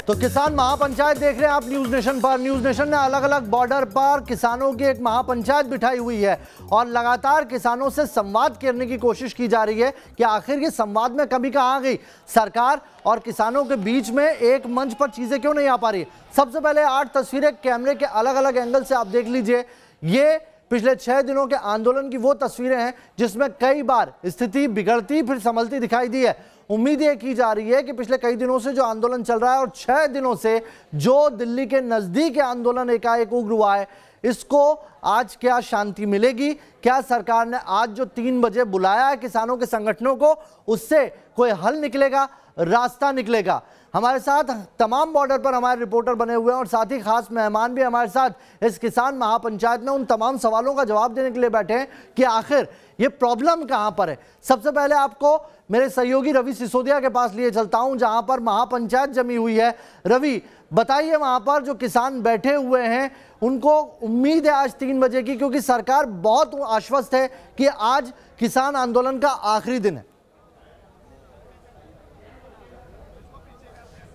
तो किसान महापंचायत देख रहे हैं आप न्यूज नेशन पर। न्यूज नेशन ने अलग अलग बॉर्डर पर किसानों की एक महापंचायत बिठाई हुई है और लगातार किसानों से संवाद करने की कोशिश की जा रही है कि आखिर ये संवाद में कमी कहाँ आ गई। सरकार और किसानों के बीच में एक मंच पर चीजें क्यों नहीं आ पा रही। सबसे पहले 8 तस्वीरें कैमरे के अलग अलग एंगल से आप देख लीजिए। ये पिछले 6 दिनों के आंदोलन की वो तस्वीरें हैं जिसमें कई बार स्थिति बिगड़ती फिर संभलती दिखाई दी है। उम्मीद ये की जा रही है कि पिछले कई दिनों से जो आंदोलन चल रहा है और 6 दिनों से जो दिल्ली के नजदीक आंदोलन एकाएक उग्र हुआ है, इसको आज क्या शांति मिलेगी। क्या सरकार ने आज जो 3 बजे बुलाया है किसानों के संगठनों को, उससे कोई हल निकलेगा, रास्ता निकलेगा। हमारे साथ तमाम बॉर्डर पर हमारे रिपोर्टर बने हुए हैं और साथ ही खास मेहमान भी हमारे साथ इस किसान महापंचायत में उन तमाम सवालों का जवाब देने के लिए बैठे हैं कि आखिर ये प्रॉब्लम कहां पर है। सबसे पहले आपको मेरे सहयोगी रवि सिसोदिया के पास लिए चलता हूं जहां पर महापंचायत जमी हुई है। रवि, बताइए, वहां पर जो किसान बैठे हुए हैं उनको उम्मीद है आज 3 बजे की, क्योंकि सरकार बहुत आश्वस्त है कि आज किसान आंदोलन का आखिरी दिन है।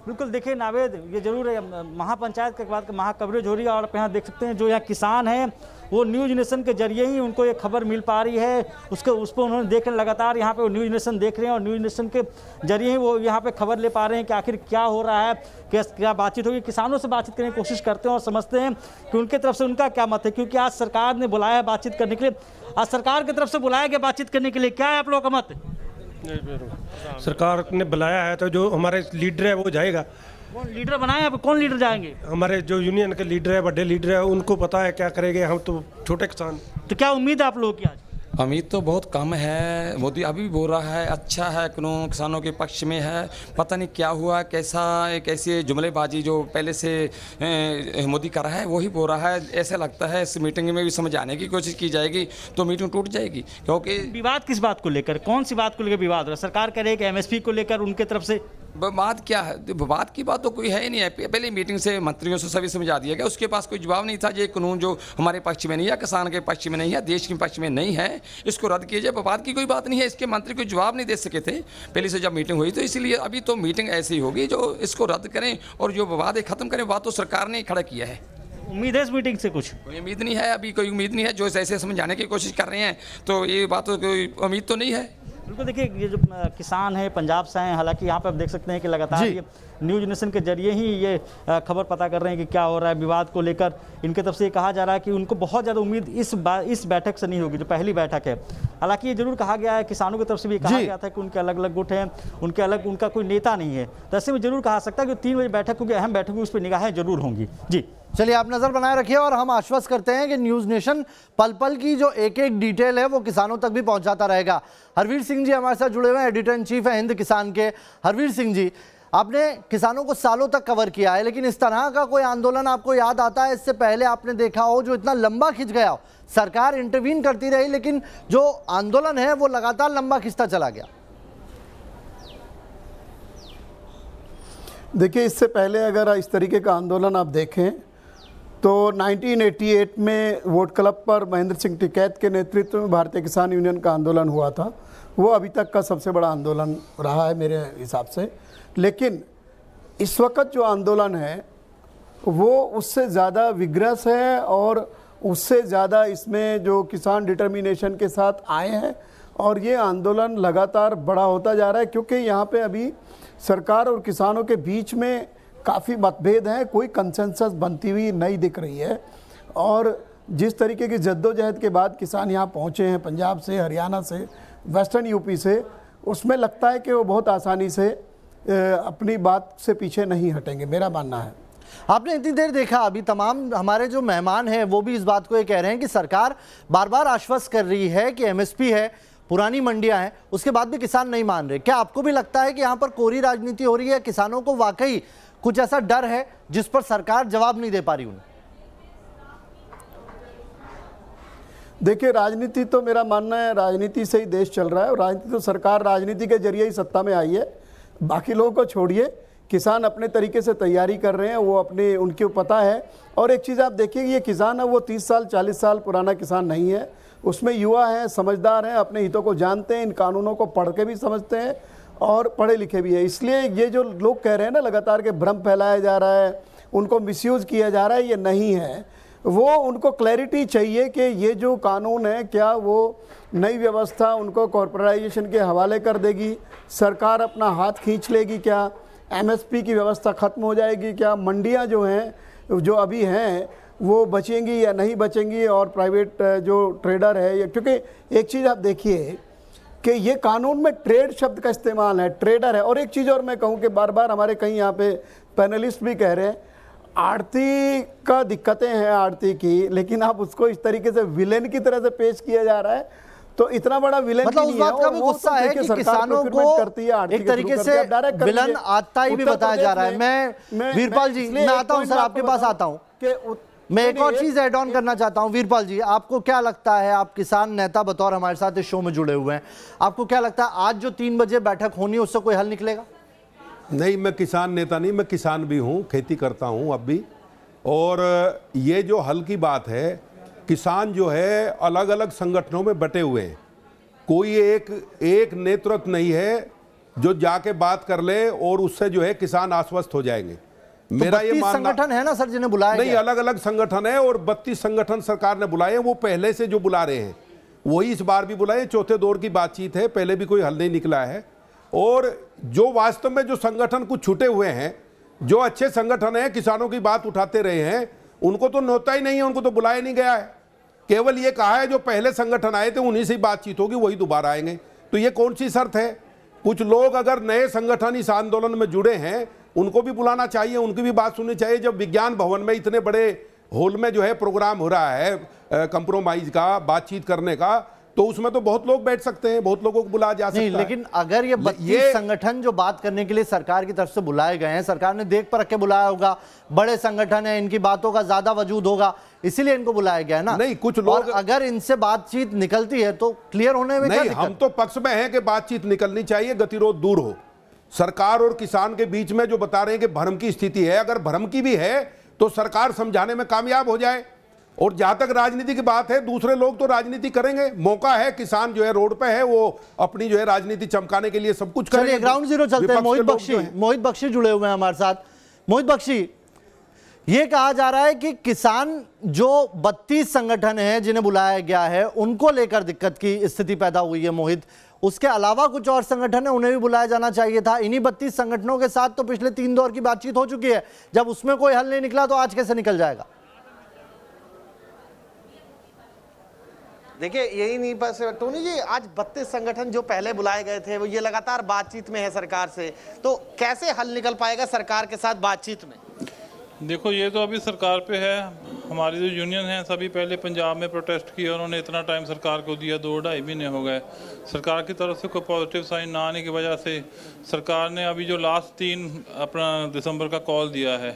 बिल्कुल, देखिए नावेद, ये जरूर है महापंचायत के बाद महा कवरेज हो रही है और आप यहाँ देख सकते हैं जो यहाँ किसान हैं वो न्यूज नेशन के जरिए ही उनको ये खबर मिल पा रही है। उस पर उन्होंने देख लगातार यहाँ पे न्यूज नेशन देख रहे हैं और न्यूज नेशन के जरिए ही वो यहाँ पे खबर ले पा रहे हैं कि आखिर क्या हो रहा है, क्या बातचीत होगी। किसानों से बातचीत करने की कोशिश करते हैं और समझते हैं कि उनके तरफ से उनका क्या मत है, क्योंकि आज सरकार ने बुलाया है बातचीत करने के लिए। आज सरकार की तरफ से बुलाया गया बातचीत करने के लिए, क्या है आप लोगों का मत? सरकार ने बुलाया है तो जो हमारे लीडर है वो जाएगा। कौन लीडर बनाए? आप कौन लीडर जाएंगे? हमारे जो यूनियन के लीडर है, बड़े लीडर है, उनको पता है क्या करेंगे। हम तो छोटे किसान। तो क्या उम्मीद है आप लोगों की आज? उम्मीद तो बहुत कम है। मोदी अभी भी बोल रहा है अच्छा है, किसानों के पक्ष में है। पता नहीं क्या हुआ, कैसे जुमलेबाजी जो पहले से मोदी कर रहा है वही बोल रहा है। ऐसा लगता है इस मीटिंग में भी समझ आने की कोशिश की जाएगी तो मीटिंग टूट जाएगी। क्योंकि विवाद किस बात को लेकर, कौन सी बात को लेकर विवाद हो रहा है? सरकार कह रही है कि एमएसपी को लेकर उनके तरफ से बात क्या है? विवाद की बात तो कोई है ही नहीं है। पहले मीटिंग से मंत्रियों से सभी समझा दिया गया, उसके पास कोई जवाब नहीं था। ये कानून जो हमारे पक्ष में नहीं है, किसान के पक्ष में नहीं है, देश के पक्ष में नहीं है, इसको रद्द किया जाए। विवाद की कोई बात नहीं है। इसके मंत्री कोई जवाब नहीं दे सके थे पहले से जब मीटिंग हुई, तो इसलिए अभी तो मीटिंग ऐसी होगी जो इसको रद्द करें और जो विवाद है खत्म करें। बात तो सरकार ने खड़ा किया है। उम्मीद है इस मीटिंग से? कुछ कोई उम्मीद नहीं है, अभी कोई उम्मीद नहीं है। जो ऐसे समझाने की कोशिश कर रहे हैं तो ये बात तो कोई उम्मीद तो नहीं है। बिल्कुल, देखिए ये जो किसान हैं पंजाब से हैं, हालांकि यहाँ पे आप देख सकते हैं कि लगातार ये न्यूज नेशन के जरिए ही ये खबर पता कर रहे हैं कि क्या हो रहा है। विवाद को लेकर इनके तरफ से ये कहा जा रहा है कि उनको बहुत ज़्यादा उम्मीद इस बैठक से नहीं होगी जो पहली बैठक है। हालांकि ये जरूर कहा गया है, किसानों की तरफ से भी कहा गया था कि उनके अलग अलग गुट हैं, उनका कोई नेता नहीं है। तो ऐसे में जरूर कहा सकता है कि 3 बजे बैठक होगी, अहम बैठक होगी, उस पर निगाहें जरूर होंगी। जी चलिए, आप नजर बनाए रखिए और हम आश्वस्त करते हैं कि न्यूज नेशन पल पल की जो एक एक डिटेल है वो किसानों तक भी पहुंचाता रहेगा। हरवीर सिंह जी हमारे साथ जुड़े हुए हैं, एडिटर इन चीफ है हिंद किसान के। हरवीर सिंह जी, आपने किसानों को सालों तक कवर किया है, लेकिन इस तरह का कोई आंदोलन आपको याद आता है इससे पहले आपने देखा हो जो इतना लंबा खिंच गया हो? सरकार इंटरवीन करती रही लेकिन जो आंदोलन है वो लगातार लंबा खिंचता चला गया। देखिए, इससे पहले अगर इस तरीके का आंदोलन आप देखें तो 1988 में वोट क्लब पर महेंद्र सिंह टिकैत के नेतृत्व में भारतीय किसान यूनियन का आंदोलन हुआ था। वो अभी तक का सबसे बड़ा आंदोलन रहा है मेरे हिसाब से। लेकिन इस वक्त जो आंदोलन है वो उससे ज़्यादा विग्रस है और उससे ज़्यादा इसमें जो किसान डिटर्मिनेशन के साथ आए हैं और ये आंदोलन लगातार बड़ा होता जा रहा है, क्योंकि यहाँ पे अभी सरकार और किसानों के बीच में काफ़ी मतभेद हैं। कोई कंसेंसस बनती हुई नहीं दिख रही है। और जिस तरीके की जद्दोजहद के बाद किसान यहाँ पहुँचे हैं पंजाब से, हरियाणा से, वेस्टर्न यूपी से, उसमें लगता है कि वो बहुत आसानी से अपनी बात से पीछे नहीं हटेंगे, मेरा मानना है। आपने इतनी देर देखा, अभी तमाम हमारे जो मेहमान हैं वो भी इस बात को ये कह रहे हैं कि सरकार बार बार आश्वस्त कर रही है कि एमएसपी है, पुरानी मंडियां हैं, उसके बाद भी किसान नहीं मान रहे। क्या आपको भी लगता है कि यहाँ पर कोरी राजनीति हो रही है? किसानों को वाकई कुछ ऐसा डर है जिस पर सरकार जवाब नहीं दे पा रही उन्हें? देखिए, राजनीति तो मेरा मानना है राजनीति से ही देश चल रहा है और राजनीति तो सरकार राजनीति के जरिए ही सत्ता में आई है। बाकी लोगों को छोड़िए, किसान अपने तरीके से तैयारी कर रहे हैं, वो अपने उनके पता है। और एक चीज़ आप देखिए, ये किसान है वो 30 साल 40 साल पुराना किसान नहीं है, उसमें युवा हैं, समझदार हैं, अपने हितों को जानते हैं, इन कानूनों को पढ़ के भी समझते हैं और पढ़े लिखे भी है। इसलिए ये जो लोग कह रहे हैं ना लगातार के भ्रम फैलाया जा रहा है, उनको मिसयूज़ किया जा रहा है, ये नहीं है। वो उनको क्लैरिटी चाहिए कि ये जो कानून है क्या वो नई व्यवस्था उनको कॉर्पोरेटाइजेशन के हवाले कर देगी, सरकार अपना हाथ खींच लेगी क्या, एमएसपी की व्यवस्था ख़त्म हो जाएगी क्या, मंडियां जो हैं जो अभी हैं वो बचेंगी या नहीं बचेंगी, और प्राइवेट जो ट्रेडर है, क्योंकि एक चीज़ आप देखिए कि ये कानून में ट्रेड शब्द का इस्तेमाल है, ट्रेडर है। और एक चीज़ और मैं कहूँ कि बार बार हमारे कहीं यहाँ पे पैनलिस्ट भी कह रहे हैं आड़ती का दिक्कतें हैं आड़ती की, लेकिन आप उसको इस तरीके से विलेन की तरह से पेश किया जा रहा है, तो इतना बड़ा विलेन मतलब उस बात का भी गुस्सा है कि किसानों को एक तरीके से विलन आता ही भी बताया जा रहा है। मैं वीरपाल जी, मैं आता हूं सर, आपके पास आता हूं। मैं एक और चीज ऐड ऑन करना चाहता हूं। वीरपाल जी, आपको क्या लगता है, आप किसान नेता बतौर हमारे साथ इस शो में जुड़े हुए हैं, आपको क्या लगता है आज जो 3 बजे बैठक होनी है उससे कोई हल निकलेगा? नहीं, मैं किसान नेता नहीं, मैं किसान भी हूं, खेती करता हूं अब भी। और ये जो हल की बात है, किसान जो है अलग अलग संगठनों में बटे हुए हैं, कोई एक नेतृत्व नहीं है जो जाके बात कर ले और उससे जो है किसान आश्वस्त हो जाएंगे। मेरा ये मानना, संगठन है ना सर जिन्हें बुलाया नहीं, अलग अलग संगठन है और 32 संगठन सरकार ने बुलाए हैं। वो पहले से जो बुला रहे हैं वही इस बार भी बुलाए, चौथे दौर की बातचीत है, पहले भी कोई हल नहीं निकला है। और जो वास्तव में जो संगठन कुछ छूटे हुए हैं, जो अच्छे संगठन हैं, किसानों की बात उठाते रहे हैं, उनको तो न्योता ही नहीं है, उनको तो बुलाया नहीं गया है। केवल ये कहा है जो पहले संगठन आए थे उन्हीं से बातचीत होगी, वही दोबारा आएंगे। तो ये कौन सी शर्त है? कुछ लोग अगर नए संगठन इस आंदोलन में जुड़े हैं उनको भी बुलाना चाहिए, उनकी भी बात सुननी चाहिए। जब विज्ञान भवन में इतने बड़े हॉल में जो है प्रोग्राम हो रहा है कंप्रोमाइज का, बातचीत करने का, तो उसमें तो बहुत लोग बैठ सकते हैं, बहुत लोगों को बुलाया जा सकता है। लेकिन अगर ये 32 संगठन जो बात करने के लिए सरकार की तरफ से बुलाए गए हैं, सरकार ने देख पर रख के बुलाया होगा, बड़े संगठन है, इनकी बातों का ज्यादा वजूद होगा, इसीलिए इनको बुलाया गया है ना। नहीं, कुछ लोग, और अगर इनसे बातचीत निकलती है तो क्लियर होने में नहीं, हम तो पक्ष में हैं कि बातचीत निकलनी चाहिए, गतिरोध दूर हो। सरकार और किसान के बीच में जो बता रहे हैं कि भ्रम की स्थिति है, अगर भ्रम की भी है तो सरकार समझाने में कामयाब हो जाए। और जहां तक राजनीति की बात है, दूसरे लोग तो राजनीति करेंगे, मौका है, किसान जो है रोड पे है, वो अपनी जो है राजनीति चमकाने के लिए सब कुछ करेंगे। ग्राउंड जीरो चलते हैं। मोहित बख्शी जुड़े हुए हैं हमारे साथ। मोहित बख्शी, ये कहा जा रहा है कि किसान जो 32 संगठन हैं जिन्हें बुलाया गया है उनको लेकर दिक्कत की स्थिति पैदा हुई है। मोहित, उसके अलावा कुछ और संगठन है, उन्हें भी बुलाया जाना चाहिए था। इन्हीं 32 संगठनों के साथ तो पिछले 3 दौर की बातचीत हो चुकी है, जब उसमें कोई हल नहीं निकला तो आज कैसे निकल जाएगा? देखिए, यही नहीं बस टोनी जी, आज 32 संगठन जो पहले बुलाए गए थे वो ये लगातार बातचीत में है सरकार से, तो कैसे हल निकल पाएगा सरकार के साथ बातचीत में? देखो, ये तो अभी सरकार पे है। हमारी जो यूनियन है सभी पहले पंजाब में प्रोटेस्ट किया, उन्होंने इतना टाइम सरकार को दिया, 2-2.5 महीने हो गए। सरकार की तरफ से कोई पॉजिटिव साइन ना आने की वजह से सरकार ने अभी जो लास्ट 3 अपना दिसंबर का कॉल दिया है,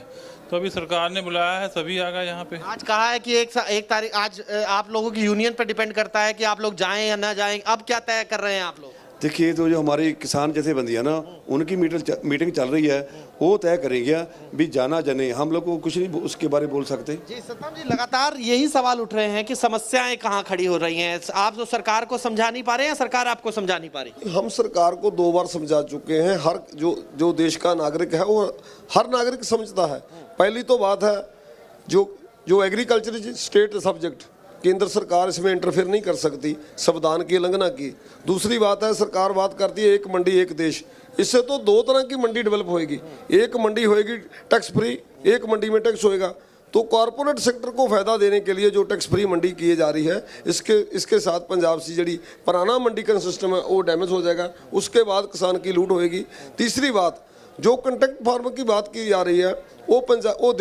तो अभी सरकार ने बुलाया है, सभी आ गए यहाँ पे। आज कहा है कि एक तारीख, आज आप लोगों की यूनियन पर डिपेंड करता है कि आप लोग जाएं या ना जाएं। अब क्या तय कर रहे हैं आप लोग? देखिए, तो जो हमारी किसान जथेबंदियाँ ना, उनकी मीटिंग चल रही है, वो तय करेंगे भी जाना जाने, हम लोग को कुछ नहीं उसके बारे में बोल सकते। जी सतनाम जी, लगातार यही सवाल उठ रहे हैं कि समस्याएं कहाँ खड़ी हो रही हैं। आप जो सरकार को समझा नहीं पा रहे हैं, सरकार आपको समझा नहीं पा रही? हम सरकार को 2 बार समझा चुके हैं। हर जो देश का नागरिक है वो हर नागरिक समझता है। पहली तो बात है जो एग्रीकल्चर इज स्टेट सब्जेक्ट, केंद्र सरकार इसमें इंटरफेयर नहीं कर सकती, संविधान की उल्लंघना की। दूसरी बात है, सरकार बात करती है एक मंडी एक देश, इससे तो 2 तरह की मंडी डेवलप होएगी। एक मंडी होएगी टैक्स फ्री, एक मंडी में टैक्स होएगा। तो कॉरपोरेट सेक्टर को फायदा देने के लिए जो टैक्स फ्री मंडी की जा रही है, इसके साथ पंजाब से जी पुराना मंडी का सिस्टम है वो डैमेज हो जाएगा। उसके बाद किसान की लूट होएगी। तीसरी बात, जो कॉन्ट्रैक्ट फार्मर की बात की जा रही है, वो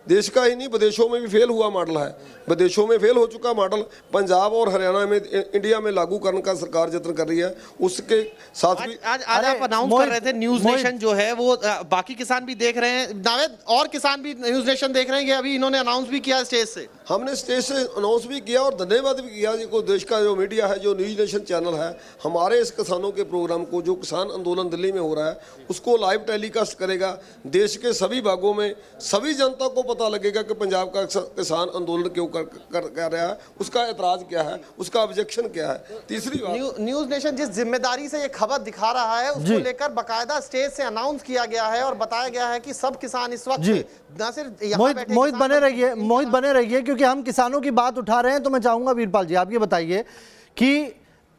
देश का ही नहीं विदेशों में भी फेल हुआ मॉडल है। विदेशों में फेल हो चुका मॉडल पंजाब और हरियाणा में, इंडिया में लागू करने का सरकार यत्न कर रही है। उसके साथ भी आज आप अनाउंस कर रहे थे न्यूज नेशन जो है वो, बाकी किसान भी देख रहे हैं, नावेद और किसान भी न्यूज नेशन देख रहे हैं कि अभी इन्होंने अनाउंस भी किया स्टेज से। हमने स्टेज से अनाउंस भी किया और धन्यवाद भी किया को देश का जो मीडिया है, जो न्यूज नेशन चैनल है, हमारे इस किसानों के प्रोग्राम को, जो किसान आंदोलन दिल्ली में हो रहा है, उसको लाइव टेलीकास्ट करेगा। देश के सभी भागों भागों में सभी जनता को पता लगेगा कि पंजाब का किसान आंदोलन क्यों कर रहा है, उसका एतराज क्या है, उसका ऑब्जेक्शन क्या है। तीसरी बात, न्यूज नेशन जिस जिम्मेदारी से ये खबर दिखा रहा है उसको लेकर बाकायदा स्टेज से अनाउंस किया गया है और बताया गया है कि सब किसान इस वक्त न सिर्फ मोहित बने रहिए क्योंकि हम किसानों की बात उठा रहे हैं। तो मैं चाहूंगा वीरपाल जी आप ये बताइए कि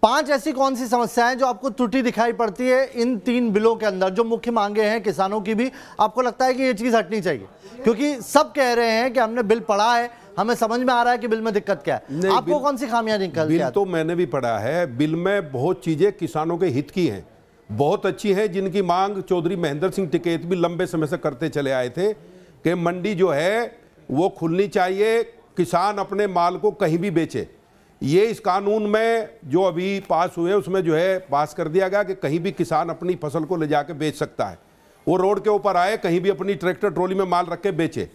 5 ऐसी कौन सी समस्याएं जो आपको त्रुटि दिखाई पड़ती है इन 3 बिलों के अंदर, जो मुख्य मांगे हैं किसानों की भी, आपको लगता है कि ये चीज हटनी चाहिए? क्योंकि सब कह रहे हैं कि हमने बिल पढ़ा है, हमें समझ में आ रहा है कि बिल में दिक्कत क्या है। आपको कौन सी खामियां निकलती है? बिल तो मैंने भी पढ़ा है, बिल में बहुत चीजें किसानों के हित की हैं, बहुत अच्छी है, जिनकी मांग चौधरी महेंद्र सिंह टिकैत भी लंबे समय से करते चले आए थे कि मंडी जो है वो खुलनी चाहिए, किसान अपने माल को कहीं भी बेचे। ये इस कानून में जो अभी पास हुए उसमें जो है पास कर दिया गया कि कहीं भी किसान अपनी फसल को ले जाके बेच सकता है, वो रोड के ऊपर आए कहीं भी अपनी ट्रैक्टर ट्रॉली में माल रख के बेचे।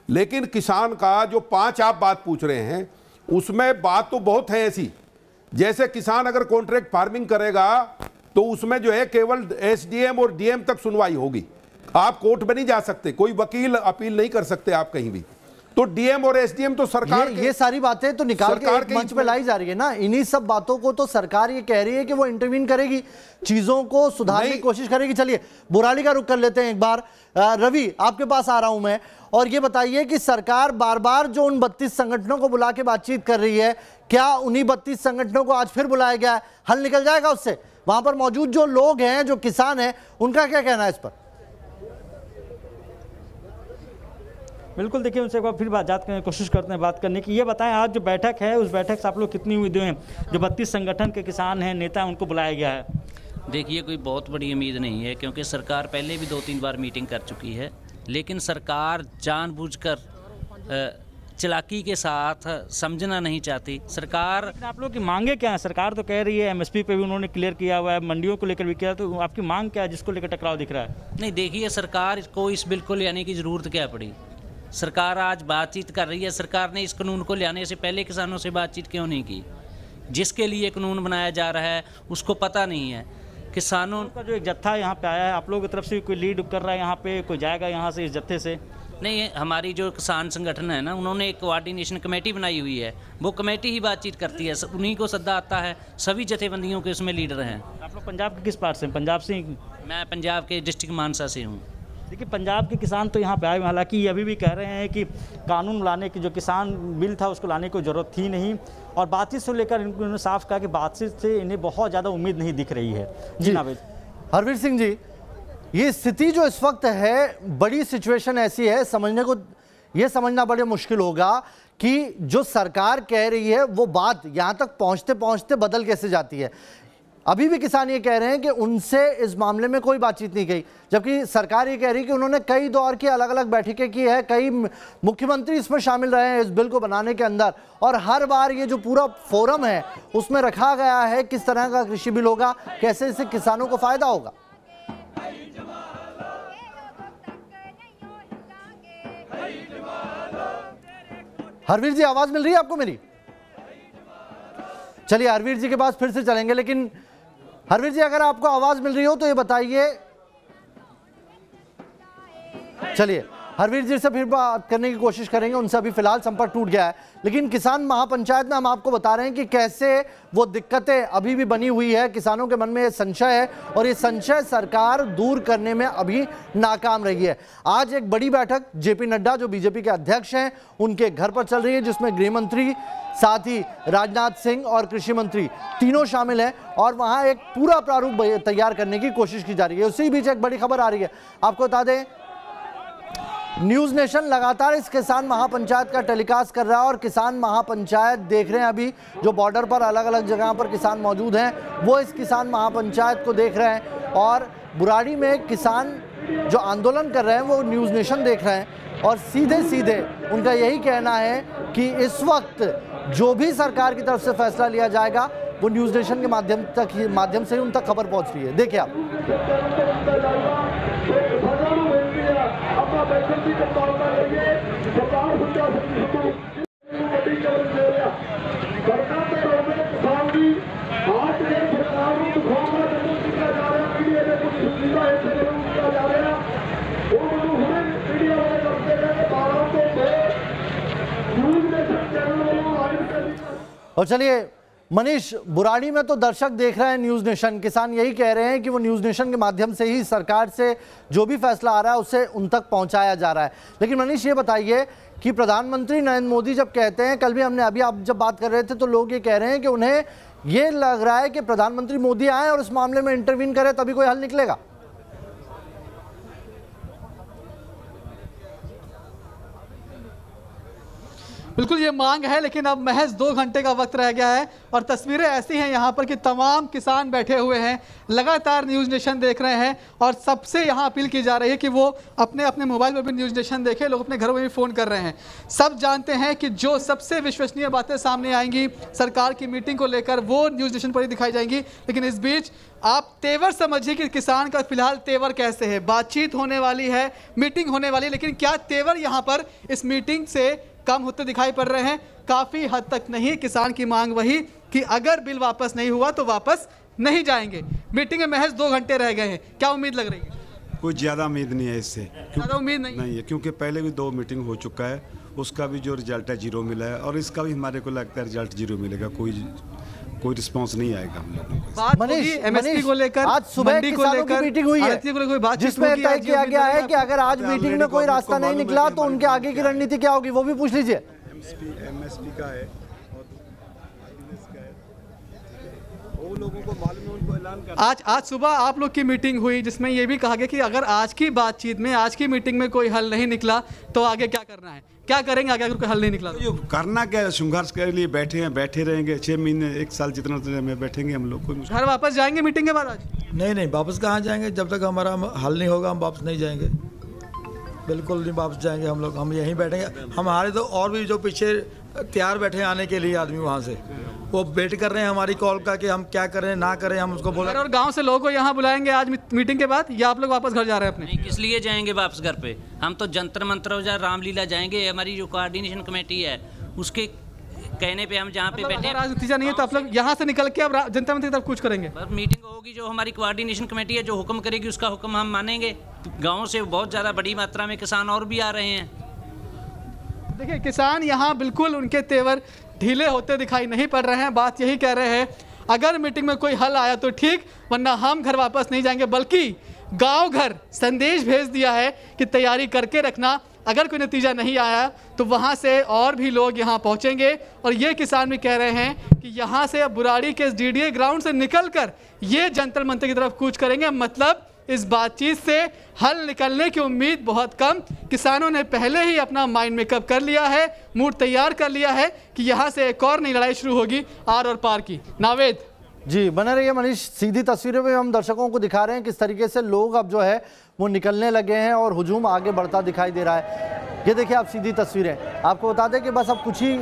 लेकिन किसान का जो 5 आप बात पूछ रहे हैं उसमें बात तो बहुत है ऐसी, जैसे किसान अगर कॉन्ट्रैक्ट फार्मिंग करेगा तो उसमें जो है केवल एसडीएम और डीएम तक सुनवाई होगी, आप कोर्ट में नहीं जा सकते, कोई वकील अपील नहीं कर सकते आप कहीं भी। तो डीएम और एसडीएम तो सरकार ये सारी बातें तो निकाल के एक मंच पे लाई जा रही है ना, इन्हीं सब बातों को तो सरकार ये कह रही है कि वो इंटरवीन करेगी, चीजों को सुधारने की कोशिश करेगी। चलिए बुराड़ी का रुख कर लेते हैं एक बार। रवि आपके पास आ रहा हूं मैं, और ये बताइए कि सरकार बार बार जो उन 32 संगठनों को बुला के बातचीत कर रही है, क्या उन्हीं 32 संगठनों को आज फिर बुलाया गया है? हल निकल जाएगा उससे? वहां पर मौजूद जो लोग हैं, जो किसान हैं, उनका क्या कहना है इस पर? बिल्कुल, देखिए उनसे एक बार फिर कोशिश करते हैं बात करने की। ये बताएं आज जो बैठक है उस बैठक से आप लोग कितनी उम्मीदें हैं? जो 32 संगठन के किसान हैं, नेता हैं, उनको बुलाया गया है। देखिए कोई बहुत बड़ी उम्मीद नहीं है क्योंकि सरकार पहले भी 2-3 बार मीटिंग कर चुकी है, लेकिन सरकार जानबूझकर चालाकी के साथ समझना नहीं चाहती। सरकार, आप लोग की मांगे क्या है? सरकार तो कह रही है एमएसपी पे भी उन्होंने क्लियर किया हुआ है, मंडियों को लेकर भी किया, तो आपकी मांग क्या है जिसको लेकर टकराव दिख रहा है? नहीं देखिए, सरकार को इस बिल को लाने की ज़रूरत क्या पड़ी? सरकार आज बातचीत कर रही है, सरकार ने इस कानून को लाने से पहले किसानों से बातचीत क्यों नहीं की? जिसके लिए कानून बनाया जा रहा है उसको पता नहीं है। किसानों का जो एक जत्था यहाँ पे आया है, आप लोगों की तरफ से कोई लीड कर रहा है यहाँ पे, कोई जाएगा यहाँ से इस जत्थे से? नहीं, हमारी जो किसान संगठन है ना, उन्होंने एक कोऑर्डिनेशन कमेटी बनाई हुई है, वो कमेटी ही बातचीत करती है, उन्हीं को सद्दा आता है, सभी जथेबंदियों के उसमें लीडर हैं। आप लोग पंजाब के किस पार्ट से? पंजाब से? मैं पंजाब के डिस्ट्रिक्ट मानसा से हूँ। देखिए पंजाब के किसान तो यहाँ पे आए, हालांकि ये अभी भी कह रहे हैं कि कानून लाने की, जो किसान बिल था उसको लाने की ज़रूरत थी नहीं, और बातचीत से लेकर इन्होंने साफ कहा कि बातचीत से इन्हें बहुत ज़्यादा उम्मीद नहीं दिख रही है। जी नावेद। हरवीर सिंह जी, ये स्थिति जो इस वक्त है, बड़ी सिचुएशन ऐसी है, ये समझना बड़े मुश्किल होगा कि जो सरकार कह रही है वो बात यहाँ तक पहुँचते पहुँचते बदल कैसे जाती है। अभी भी किसान ये कह रहे हैं कि उनसे इस मामले में कोई बातचीत नहीं की, जबकि सरकार ये कह रही है कि उन्होंने कई दौर की अलग अलग बैठकें की है, कई मुख्यमंत्री इसमें शामिल रहे हैं इस बिल को बनाने के अंदर, और हर बार ये जो पूरा फोरम है उसमें रखा गया है किस तरह का कृषि बिल होगा, कैसे इससे किसानों को फायदा होगा। हरवीर जी आवाज मिल रही है आपको मेरी? चलिए हरवीर जी के पास फिर से चलेंगे, लेकिन हरवीर जी अगर आपको आवाज मिल रही हो तो ये बताइए। चलिए हरवीर जी से फिर बात करने की कोशिश करेंगे, उनसे अभी फिलहाल संपर्क टूट गया है। लेकिन किसान महापंचायत में हम आपको बता रहे हैं कि कैसे वो दिक्कतें अभी भी बनी हुई है, किसानों के मन में ये संशय है और ये संशय सरकार दूर करने में अभी नाकाम रही है। आज एक बड़ी बैठक जेपी नड्डा जो बीजेपी के अध्यक्ष हैं उनके घर पर चल रही है, जिसमें गृह मंत्री, साथ ही राजनाथ सिंह और कृषि मंत्री तीनों शामिल हैं, और वहाँ एक पूरा प्रारूप तैयार करने की कोशिश की जा रही है। उसी बीच एक बड़ी खबर आ रही है, आपको बता दें न्यूज नेशन लगातार इस किसान महापंचायत का टेलीकास्ट कर रहा है, और किसान महापंचायत देख रहे हैं अभी जो बॉर्डर पर अलग अलग जगह पर किसान मौजूद हैं वो इस किसान महापंचायत को देख रहे हैं, और बुराड़ी में किसान जो आंदोलन कर रहे हैं वो न्यूज नेशन देख रहे हैं, और सीधे सीधे उनका यही कहना है कि इस वक्त जो भी सरकार की तरफ से फैसला लिया जाएगा वो न्यूज नेशन के माध्यम से उन तक खबर पहुंच रही है। देखिए आप। सरकार और चलिए मनीष, बुराड़ी में तो दर्शक देख रहे हैं न्यूज़ नेशन। किसान यही कह रहे हैं कि वो न्यूज़ नेशन के माध्यम से ही सरकार से जो भी फैसला आ रहा है उसे उन तक पहुंचाया जा रहा है। लेकिन मनीष ये बताइए कि प्रधानमंत्री नरेंद्र मोदी जब कहते हैं, कल भी हमने अभी आप जब बात कर रहे थे तो लोग ये कह रहे हैं कि उन्हें ये लग रहा है कि प्रधानमंत्री मोदी आए और इस मामले में इंटरवीन करें तभी कोई हल निकलेगा। बिल्कुल ये मांग है, लेकिन अब महज 2 घंटे का वक्त रह गया है और तस्वीरें ऐसी हैं यहाँ पर कि तमाम किसान बैठे हुए हैं, लगातार न्यूज़ नेशन देख रहे हैं और सबसे यहाँ अपील की जा रही है कि वो अपने अपने मोबाइल पर भी न्यूज़ नेशन देखें। लोग अपने घरों में भी फ़ोन कर रहे हैं। सब जानते हैं कि जो सबसे विश्वसनीय बातें सामने आएंगी सरकार की मीटिंग को लेकर वो न्यूज़ नेशन पर ही दिखाई जाएंगी। लेकिन इस बीच आप तेवर समझिए कि किसान का फिलहाल तेवर कैसे है। बातचीत होने वाली है, मीटिंग होने वाली है, लेकिन क्या तेवर यहाँ पर इस मीटिंग से कम होते दिखाई पड़ रहे हैं? काफ़ी हद तक नहीं। किसान की मांग वही कि अगर बिल वापस नहीं हुआ तो वापस नहीं जाएंगे। मीटिंग में महज 2 घंटे रह गए हैं, क्या उम्मीद लग रही है? कुछ ज़्यादा उम्मीद नहीं है इससे। ज़्यादा उम्मीद नहीं है, क्योंकि पहले भी 2 मीटिंग हो चुका है, उसका भी जो रिजल्ट है 0 मिला है और इसका भी हमारे को लगता है रिजल्ट 0 मिलेगा। कोई रिस्पांस नहीं आएगा हम लोगों को। एमएसपी को लेकर आज सुबह किसानों की मीटिंग हुई है जिसमें तय किया गया है कि अगर आज मीटिंग में कोई रास्ता नहीं निकला तो उनके आगे की रणनीति क्या होगी, वो भी पूछ लीजिए। एमएसपी का है और वो लोगों को मालूम है, उनको ऐलान करना। आज सुबह आप लोग की मीटिंग हुई जिसमें ये भी कहा गया कि अगर आज की बातचीत में, आज की मीटिंग में कोई हल नहीं निकला तो आगे क्या करना है, क्या करेंगे आगे अगर कोई हल नहीं निकला तो? करना क्या है, संघर्ष के लिए बैठे हैं, बैठे रहेंगे 6 महीने 1 साल जितना में बैठेंगे हम लोग। घर वापस जाएंगे मीटिंग के बाद? आज नहीं, वापस कहाँ जाएंगे, जब तक हमारा हल नहीं होगा हम वापस नहीं जाएंगे, बिल्कुल नहीं वापस जाएंगे हम लोग। हम यहीं बैठेंगे। हमारे तो और भी जो पीछे तैयार बैठे हैं आने के लिए आदमी वहाँ से, वो वेट कर रहे हैं हमारी कॉल का कि हम क्या करें ना करें, हम उसको बोलें। और गांव से लोगों को यहाँ बुलाएंगे आज मीटिंग के बाद, या आप लोग वापस घर जा रहे हैं अपने? नहीं, किस लिए जाएंगे वापस घर पे? हम तो जंतर मंतर और रामलीला जाएंगे। हमारी जो कोऑर्डिनेशन कमेटी है उसके कहने पे हम जहाँ पे बैठे हैं। आज नतीजा नहीं है तो आप लोग यहाँ से निकल के अब जनता मंत्री की तरफ कुछ करेंगे? मीटिंग होगी, जो हमारी कोऑर्डिनेशन कमेटी है जो हुक्म करेगी उसका हुक्म हम मानेंगे। गाँव से बहुत ज़्यादा बड़ी मात्रा में किसान और भी आ रहे हैं। देखिए किसान यहाँ बिल्कुल उनके तेवर ढीले होते दिखाई नहीं पड़ रहे हैं। बात यही कह रहे हैं अगर मीटिंग में कोई हल आया तो ठीक, वरना हम घर वापस नहीं जाएंगे। बल्कि गांव घर संदेश भेज दिया है कि तैयारी करके रखना, अगर कोई नतीजा नहीं आया तो वहां से और भी लोग यहां पहुंचेंगे। और ये किसान भी कह रहे हैं कि यहां से अब बुराड़ी के डीडीए ग्राउंड से निकलकर ये जंतर मंतर की तरफ कूच करेंगे। मतलब इस बातचीत से हल निकलने की उम्मीद बहुत कम। किसानों ने पहले ही अपना माइंड मेकअप कर लिया है, मूड तैयार कर लिया है कि यहाँ से एक और नई लड़ाई शुरू होगी आर और पार की। नावेद जी बने रहिए मनीष। सीधी तस्वीरों में हम दर्शकों को दिखा रहे हैं किस तरीके से लोग अब जो है वो निकलने लगे हैं और हुजूम आगे बढ़ता दिखाई दे रहा है। ये देखिए आप सीधी तस्वीरें। आपको बता दें कि बस अब कुछ ही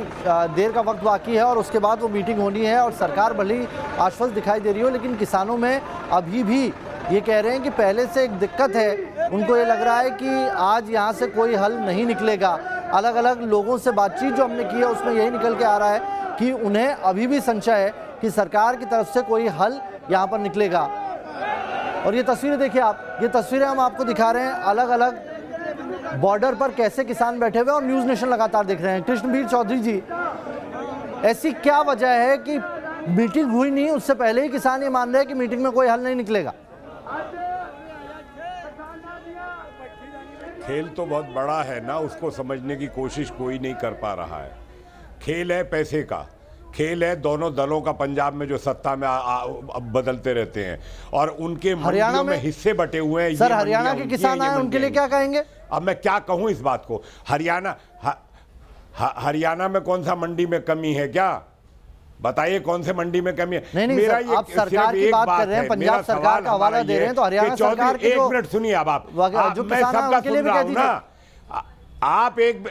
देर का वक्त बाकी है और उसके बाद वो मीटिंग होनी है। और सरकार भले ही आश्वस्त दिखाई दे रही हो, लेकिन किसानों में अभी भी ये कह रहे हैं कि पहले से एक दिक्कत है। उनको ये लग रहा है कि आज यहाँ से कोई हल नहीं निकलेगा। अलग अलग लोगों से बातचीत जो हमने की है उसमें यही निकल के आ रहा है कि उन्हें अभी भी संशय है कि सरकार की तरफ से कोई हल यहाँ पर निकलेगा। और ये तस्वीरें देखिए आप, ये तस्वीरें हम आपको दिखा रहे हैं अलग अलग बॉर्डर पर कैसे किसान बैठे हुए और न्यूज़ नेशन लगातार देख रहे हैं। कृष्णवीर चौधरी जी, ऐसी क्या वजह है कि मीटिंग हुई नहीं, उससे पहले ही किसान ये मान रहे हैं कि मीटिंग में कोई हल नहीं निकलेगा? खेल तो बहुत बड़ा है ना, उसको समझने की कोशिश कोई नहीं कर पा रहा है। खेल है पैसे का, खेल है दोनों दलों का। पंजाब में जो सत्ता में बदलते रहते हैं और उनके मंडियों में हिस्से बटे हुए हैं। सर हरियाणा के किसान आए, उनके लिए क्या कहेंगे? अब मैं क्या कहूं इस बात को। हरियाणा में कौन सा मंडी में कमी है क्या? बताइए कौन से मंडी में कमी है? नहीं मेरा सर, आप सरकार की बात कर रहे हैं, पंजाब सरकार का हवाला दे रहे हैं, तो हरियाणा सरकार की एक मिनट सुनिए। अब आप मैं सबका सुन रहा हूं ना। आप एक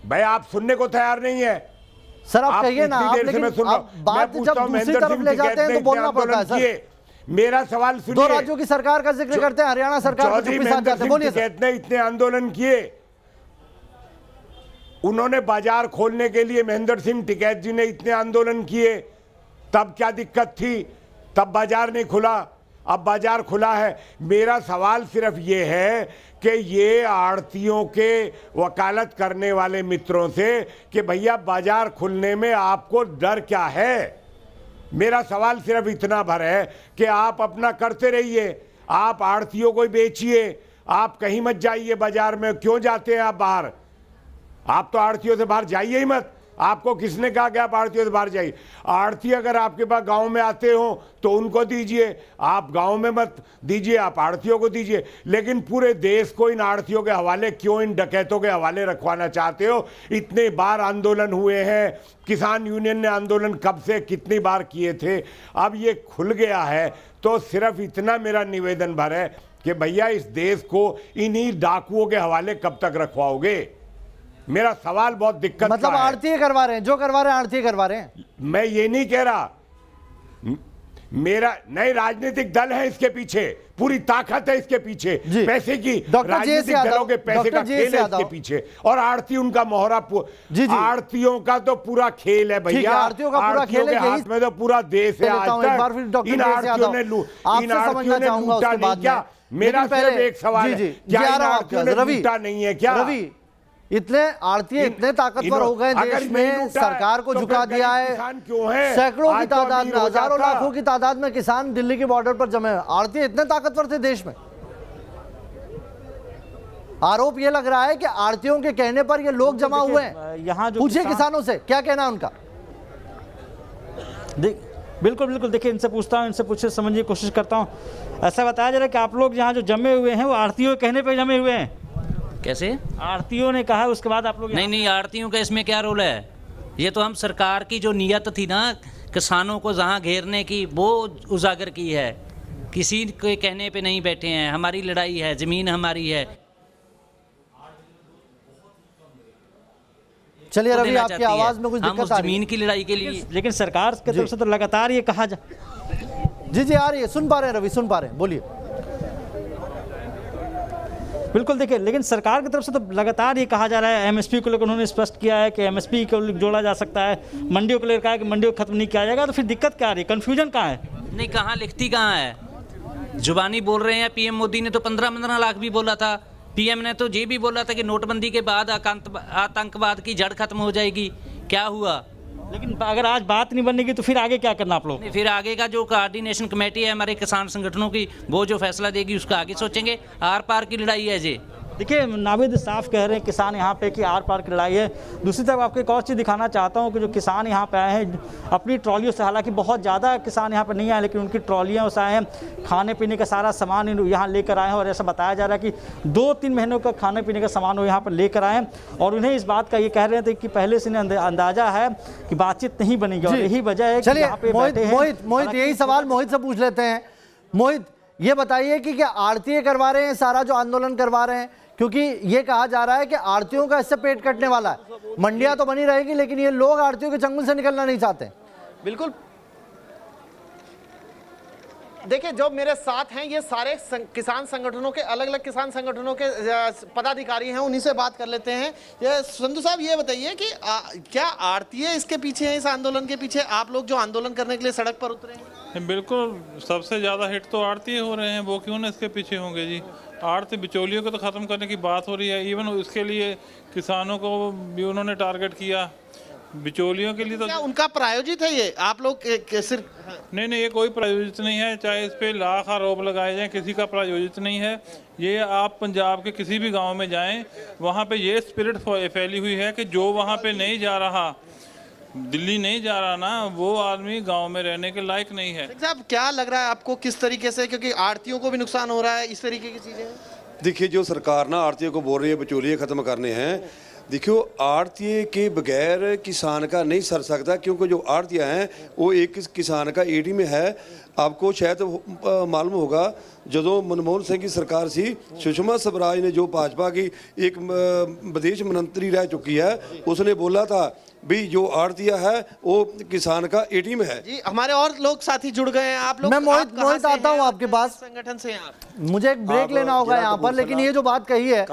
भाई आप सुनने को तैयार नहीं है सर। आप कहिए ना, आप लेकिन आप बात जब दूसरी तरफ ले जाते हैं तो बोलना पड़ता है सर। मेरा सवाल सुनिए। 2 राज्यों की सरकार का जिक्र करते हैं, हरियाणा सरकार बोलिए सर। इतने आंदोलन किए, उन्होंने बाजार खोलने के लिए महेंद्र सिंह टिकैत जी ने इतने आंदोलन किए, तब क्या दिक्कत थी? तब बाजार नहीं खुला। अब बाजार खुला है। मेरा सवाल सिर्फ ये है कि ये आड़तियों के वकालत करने वाले मित्रों से कि भैया बाजार खुलने में आपको डर क्या है। मेरा सवाल सिर्फ इतना भर है कि आप अपना करते रहिए, आप आड़तियों को बेचिए, आप कहीं मत जाइए बाजार में। क्यों जाते हैं आप बाहर? आप तो आड़तियों से बाहर जाइए ही मत। आपको किसने कहा कि आप आड़तियों से बाहर जाइए? आड़ती अगर आपके पास गांव में आते हो तो उनको दीजिए, आप गांव में मत दीजिए, आप आड़तियों को दीजिए। लेकिन पूरे देश को इन आड़तियों के हवाले क्यों, इन डकैतों के हवाले रखवाना चाहते हो? इतने बार आंदोलन हुए हैं, किसान यूनियन ने आंदोलन कब से कितनी बार किए थे, अब ये खुल गया है। तो सिर्फ इतना मेरा निवेदन भर है कि भैया इस देश को इन्हीं डाकुओं के हवाले कब तक रखवाओगे? मेरा सवाल बहुत दिक्कत मतलब आड़ती करवा रहे हैं, जो करवा रहे हैं आड़ती करवा रहे हैं। मैं ये नहीं कह रहा, मेरा नए राजनीतिक दल है इसके पीछे, पूरी ताकत है इसके पीछे, पैसे की, राजनीतिक दलों के पैसे का खेल है इसके पीछे, और आड़ती उनका मोहरा। आड़तियों का तो पूरा खेल है भैया, आड़तियों का पूरा खेल है, हाथ में तो पूरा देश है। आज तक इन आड़तियों ने लूटा नहीं क्या? मेरा सिर्फ एक सवाल है, क्या इन आड़तियों ने लूटा नहीं है क्या? रवि, इतने आड़ती इतने ताकतवर हो गए देश में, सरकार को झुका दिया है। सैकड़ों की तादाद में, हजारों लाखों की तादाद में किसान दिल्ली के बॉर्डर पर जमे हैं। आड़ती इतने ताकतवर थे देश में। आरोप ये लग रहा है कि आड़तियों के कहने पर ये लोग जमा हुए हैं। यहाँ पूछिए किसानों से क्या कहना है उनका। बिल्कुल बिल्कुल, देखिए इनसे पूछता हूँ, इनसे पूछे समझने की कोशिश करता हूँ। ऐसा बताया जा रहा है कि आप लोग यहाँ जो जमे हुए हैं वो आड़तियों के कहने पर जमे हुए हैं। कैसे? आड़तियों ने कहा, उसके बाद आप लोग नहीं, आड़तियों का इसमें क्या रोल है? ये तो हम सरकार की जो नियत थी ना किसानों को जहां घेरने की, वो उजागर की है। किसी के कहने पे नहीं बैठे हैं, हमारी लड़ाई है, जमीन हमारी है। चलिए रवि, आपकी आवाज में कुछ दिक्कत आ रही है। जमीन की लड़ाई के लिए, लेकिन सरकार की तरफ से तो लगातार ये कहा जा जी आ रही है, सुन पा रहे हैं रवि, सुन पा रहे हैं, बोलिए। बिल्कुल, देखिए लेकिन सरकार की तरफ से तो लगातार ये कहा जा रहा है, एमएसपी को लेकर उन्होंने स्पष्ट किया है कि एमएसपी को जोड़ा जा सकता है, मंडियों को लेकर कहा है कि मंडियों को खत्म नहीं किया जाएगा। तो फिर दिक्कत क्या आ रही है, कन्फ्यूजन कहाँ है? नहीं, कहाँ लिखती कहाँ है? जुबानी बोल रहे हैं। पीएम मोदी ने तो 15-15 लाख भी बोला था। पीएम ने तो ये भी बोला था कि नोटबंदी के बाद आतंकवाद की जड़ खत्म हो जाएगी। क्या हुआ? लेकिन अगर आज बात नहीं बनेगी तो फिर आगे क्या करना आप लोग? फिर आगे का जो कोऑर्डिनेशन कमेटी है हमारे किसान संगठनों की, वो जो फैसला देगी उसका आगे सोचेंगे। आर पार की लड़ाई है जी। देखिए नाविद साफ कह रहे हैं किसान यहाँ पे कि आर पार की लड़ाई है। दूसरी तरफ आपको एक और चीज़ दिखाना चाहता हूँ कि जो किसान यहाँ पे आए हैं अपनी ट्रॉलियों से, हालांकि बहुत ज़्यादा किसान यहाँ पे नहीं आए, लेकिन उनकी ट्रॉलियाँ से आए हैं, खाने पीने का सारा सामान यहाँ लेकर आए हैं। और ऐसा बताया जा रहा है कि 2-3 महीनों का खाने पीने का सामान वो यहाँ पर लेकर आए हैं। और उन्हें इस बात का ये कह रहे थे कि पहले से अंदाजा है कि बातचीत नहीं बनेगी, और यही वजह है कि यहाँ पे मोहित यही सवाल मोहित से पूछ लेते हैं। मोहित, ये बताइए कि क्या आड़ती करवा रहे हैं सारा जो आंदोलन करवा रहे हैं? क्योंकि ये कहा जा रहा है कि आड़तियों का इससे पेट कटने वाला है। मंडियां तो बनी रहेगी, लेकिन ये लोग आड़तियों के चंगुल से निकलना नहीं चाहते। बिल्कुल, देखिए जो मेरे साथ हैं ये सारे किसान संगठनों के, अलग अलग किसान संगठनों के पदाधिकारी हैं, उन्हीं से बात कर लेते हैं। ये संधू साहब, ये बताइए कि क्या आड़ती इसके पीछे है, इस आंदोलन के पीछे? आप लोग जो आंदोलन करने के लिए सड़क पर उतरे हैं। बिल्कुल, सबसे ज्यादा हिट तो आड़ती हो रहे हैं, वो क्यों ना इसके पीछे होंगे जी। आड़ती बिचौलियों को तो ख़त्म करने की बात हो रही है, इवन उसके लिए किसानों को भी उन्होंने टारगेट किया। बिचौलियों के लिए तो क्या उनका प्रायोजित है ये? आप लोग सिर्फ नहीं, ये कोई प्रायोजित नहीं है, चाहे इस पे लाख आरोप लगाए जाएं, किसी का प्रायोजित नहीं है ये। आप पंजाब के किसी भी गांव में जाएं, वहां पे ये स्पिरिट फैली हुई है कि जो वहां पे नहीं जा रहा, दिल्ली नहीं जा रहा ना, वो आदमी गांव में रहने के लायक नहीं है। साहब, क्या लग रहा है आपको, किस तरीके से, क्योंकि आड़तियों को भी नुकसान हो रहा है, इस तरीके की चीजें? देखिए, जो सरकार ना आड़तियों को बोल रही है बिचौलिए खत्म करने हैं, देखियो आड़तिए के बगैर किसान का नहीं सर सकता, क्योंकि जो आड़तियाँ हैं वो एक किसान का एडी में है। आपको शायद मालूम होगा, जो मनमोहन सिंह की सरकार सी, सुषमा स्वराज ने जो भाजपा की एक विदेश मंत्री रह चुकी है, उसने बोला था भी जो आड़तिया है वो किसान का एटीएम है। जी, हमारे और लोग साथी जुड़ गए हैं। आप लोग, मैं मोहित आता हूँ आपके पास, संगठन से हैं आप? मुझे एक ब्रेक लेना होगा यहाँ पर, लेकिन ये जो बात कही है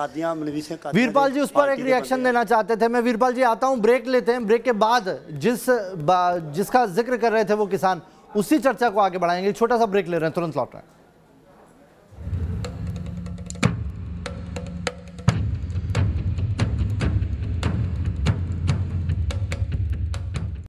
वीरपाल जी, उस पर एक रिएक्शन देना चाहते थे। मैं वीरपाल जी आता हूँ, ब्रेक लेते हैं। ब्रेक के बाद जिसका जिक्र कर रहे थे वो किसान, उसी चर्चा को आगे बढ़ाएंगे। छोटा सा ब्रेक ले रहे हैं, तुरंत लौट रहे हैं।